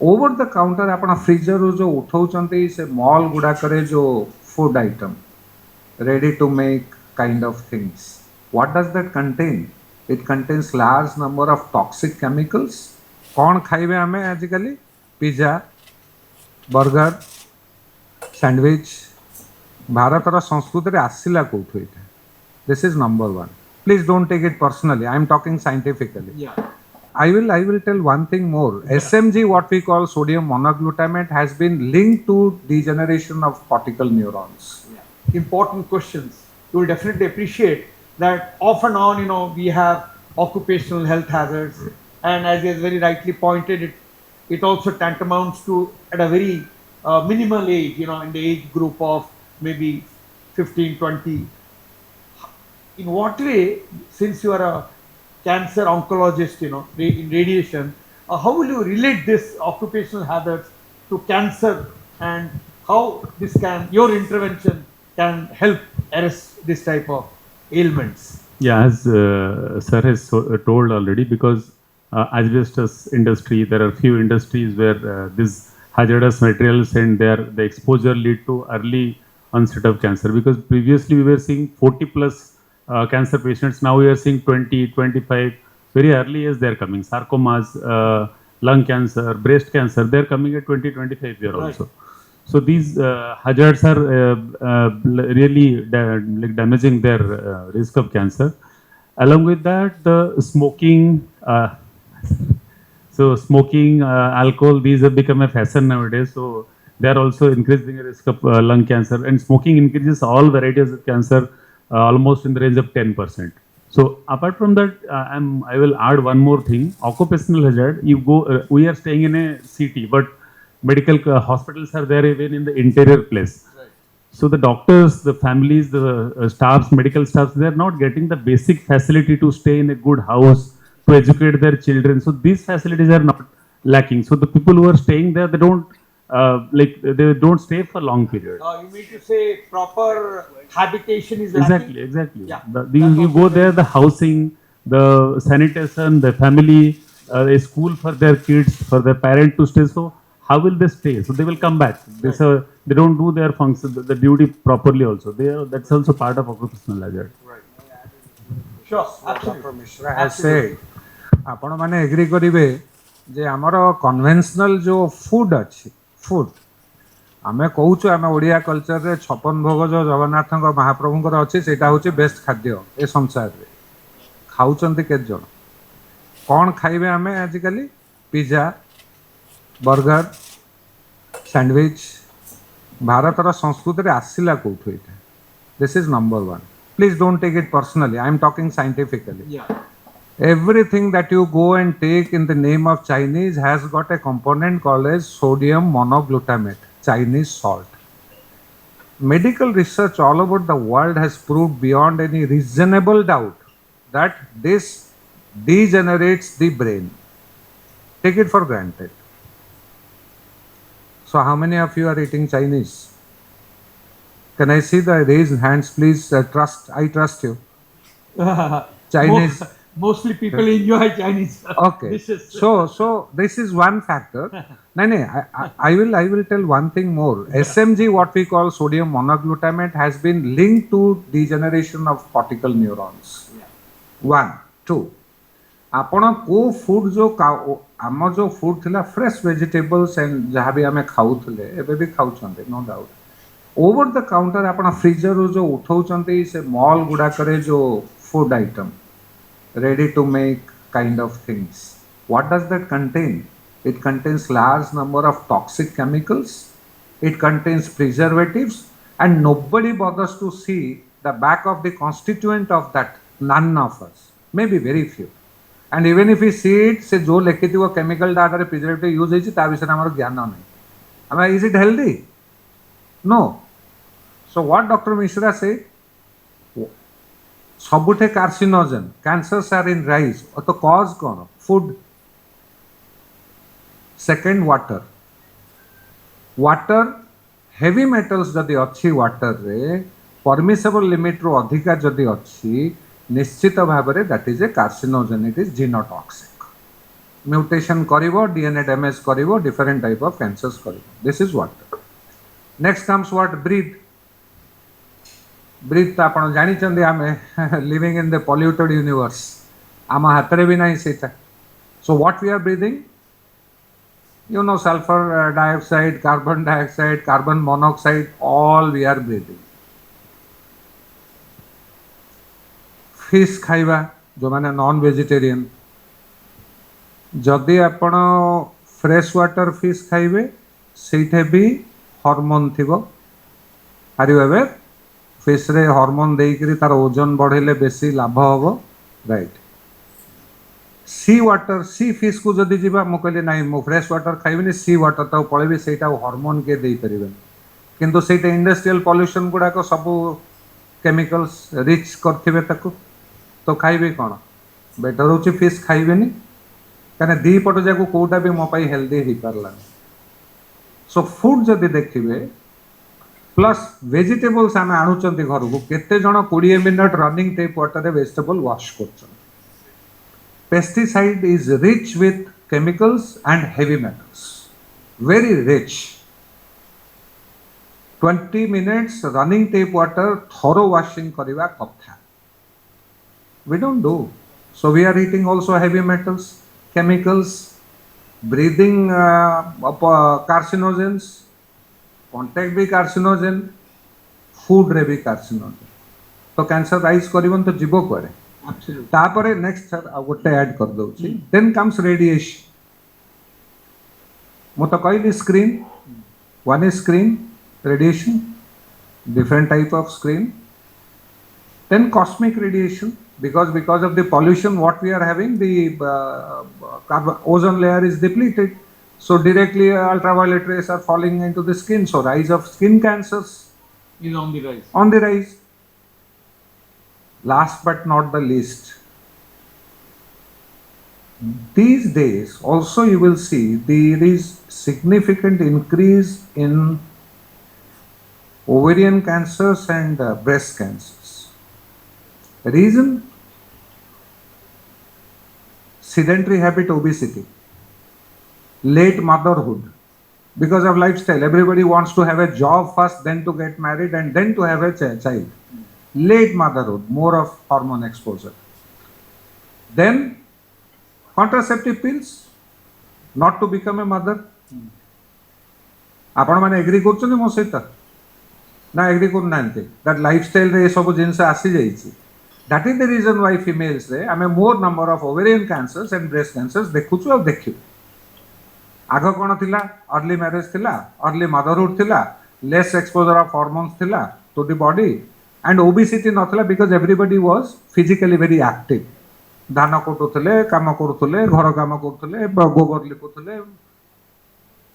Over the counter आपण freezer जो उठाउचंती से मॉल गुडा करे जो food item ready to make kind of things. What does that contain? It contains large number of toxic chemicals. कौन खाइबे आमे आजिकली पिज्जा बर्गर सैंडविच भारतर संस्कृति आसला कौटू ये this is number one please don't take it personally I am talking scientifically I will tell one thing more. SMG, what we call sodium monoglutamate, has been linked to degeneration of cortical neurons. Important questions. You will definitely appreciate that off and on, we have occupational health hazards, and as you very rightly pointed, it also tantamounts to at a very minimal age, in the age group of maybe 15, 20. In what way, since you are a cancer oncologist, in radiation, how will you relate this occupational hazards to cancer, and how your intervention can help arrest this type of ailments? Yeah, as sir has told already, because asbestos industry, there are few industries where these hazardous materials and the exposure lead to early onset of cancer. Because previously we were seeing 40 plus cancer patients. Now we are seeing 20, 25. Very early as they are coming. Sarcomas, lung cancer, breast cancer. They are coming at 20, 25 years also. So these hazards are really like damaging their risk of cancer. Along with that, the smoking. So smoking, alcohol, these have become a fashion nowadays. So they are also increasing the risk of lung cancer. And smoking increases all varieties of cancer almost in the range of 10%. So apart from that, I will add one more thing. Occupational hazard. You go. We are staying in a city, but medical hospitals are there even in the interior place. Right. So the doctors, the families, the staffs, medical staffs, they are not getting the basic facility to stay in a good house, to educate their children. So these facilities are not lacking. So the people who are staying there, they don't they don't stay for long period. You mean to say proper habitation is lacking? Exactly. Yeah, You go there, the housing, the sanitation, the family, a school for their kids, for their parent to stay. So how will they stay? So they will come back. They don't do their function, the duty properly also. That's also part of occupational hazard. Right. Sure, absolutely. Has said, आपण माने agree करिवे जे हमर conventional जो food अछि food आमे कहूछु आमे Odia culture रे 56 भोग जो जगन्नाथ महाप्रभुंकर अछि सेटा होछि बेस्ट खाद्य ए संसार रे खाउचंती के जण कोन खाइबे आमे आजिकली पिज्जा बर्गर सैंडविच भारतर संस्कृति आसला कौटू ये this is number one please don't take it personally I am talking scientifically Everything that you go and take in the name of Chinese has got a component called as sodium monoglutamate, Chinese salt. Medical research all over the world has proved beyond any reasonable doubt that this degenerates the brain. Take it for granted. So how many of you are eating Chinese? Can I see the raised hands, please? I trust you. Chinese. Mostly people enjoy Chinese Okay. dishes. So this is one factor. No, I will tell one thing more. SMG, what we call sodium monoglutamate, has been linked to degeneration of cortical neurons. One, two. आपण को food जो आम जो food थिला fresh vegetables and जहाँ भी आम खाऊले एबे भी खाऊछंते no doubt over the counter आपण फ्रीजर जो उठाउछंते से मॉल गुडा करे जो food item ready to make kind of things. What does that contain? It contains large number of toxic chemicals. It contains preservatives, and nobody bothers to see the back of the constituent of that. None of us, maybe very few. And even if we see it, say जो लिखित वो chemical data preservative use होइछि ता विषय हमारो ज्ञान नहीं. I mean, is it healthy? No. So what Dr. Mishra said? सबुठे carcinogen cancers are in rise और तो कॉज कौन food second water heavy metals जदि अच्छी वाटर रे परमिसेबल लिमिट रो अधिका जदि अच्छी निश्चित भाव में that is a carcinogen it is genotoxic mutation karibo, DNA damage karibo, different type of cancers karibo. This is what. Next comes what? Breathe. Breathe to आपण जानी चंदे आमे living in the polluted universe. आमा हातरे भी नहीं सेटा. So what we are breathing? You know, sulfur dioxide, carbon monoxide, all we are breathing. Fish खाइबा जो माने नॉन वेजिटेरियन जदि आपण फ्रेश वाटर फिश खाइबे सेठे भी हार्मोन थिबो आर यू अवेयर फिश रे हार्मोन देइकरी तार ओजन बढ़ेले बेसी लाभ हबो right sea water sea fish को जदि जीवा मु कहले नाही मु फ्रेश वाटर खाइबेनी सी वाटर तो पळेबी सेटा हार्मोन के देई परिबेन किंतु सेटा इंडस्ट्रियल पॉल्यूशन गुडा को सब केमिकल्स रिच करथिबे ताको तो खाइबे कोन बेटर होची फिश खाइबेनी कने दी पट जाको कोटा भी मो पाई हेल्दी ही परला सो फूड जदि देखिबे प्लस वेजिटेबल्स आमे आणुचंती घर को केते जण 20 मिनिट रनिंग टेप वाटर रे वेजिटेबल वॉश करछन pesticide is rich with chemicals and heavy metals very rich 20 minutes running tap water thorough washing kariba katha we don't do so we are eating also heavy metals chemicals breathing carcinogens contact भी carcinogen food रे भी carcinogen तो cancer rise करिवन तो जीवो करे Absolutely. तापरे next sir आ गोटे add कर दउची देन कम्स रेडिएशन मु तो कहली screen one is screen radiation different type of screen then cosmic radiation because of the pollution what we are having the ozone layer is depleted so directly ultraviolet rays are falling into the skin so rise of skin cancers Is on the rise. Last but not the least, these days also you will see there is significant increase in ovarian cancers and breast cancers. Reason? Sedentary habit, obesity, late motherhood. Because of lifestyle, everybody wants to have a job first, then to get married and then to have a child. Late motherhood, more of hormone exposure. Then contraceptive pills, not to become a mother. आपण माने agree करछन मो सहित ना agree कर नांते that lifestyle रे सब जिंस आसी जाईची that is the reason why females रे आमे more number of ovarian cancers and breast cancers देखुछु और देखियो आग कोन थिला अर्ली मैरिज थिला अर्ली मदरहुड थिला लेस एक्सपोजर ऑफ हार्मोन्स थिला to the body and obesity नथला because everybody was physically very active धान कोटुथले काम करूथले घर काम करूथले गोबर लिखुथले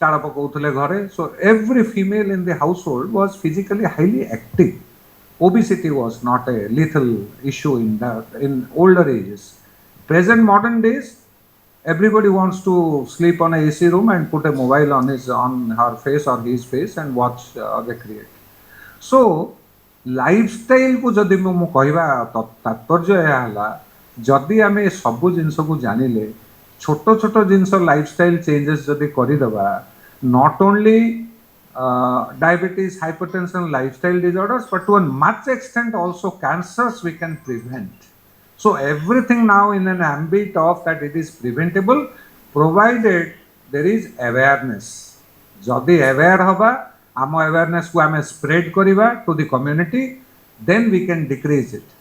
चाळ पकाउथले घरे so every female in the household was physically highly active obesity was not a lethal issue in older ages present modern days everybody wants to sleep on a AC room and put a mobile on her face or his face and watch recreate so lifestyle को जदि मु कहवा तात्पर्य है जदि आम सबू जिनस को जानिले छोट छोट जिनस लाइफस्टाइल चेंजेस जदि करदेबा not only diabetes hypertension lifestyle disorders but to a much extent also cancers we can prevent so everything now in an ambit of that it is preventable provided there is awareness जदि aware हबा आम awareness को आम spread करिबा to the community then we can decrease it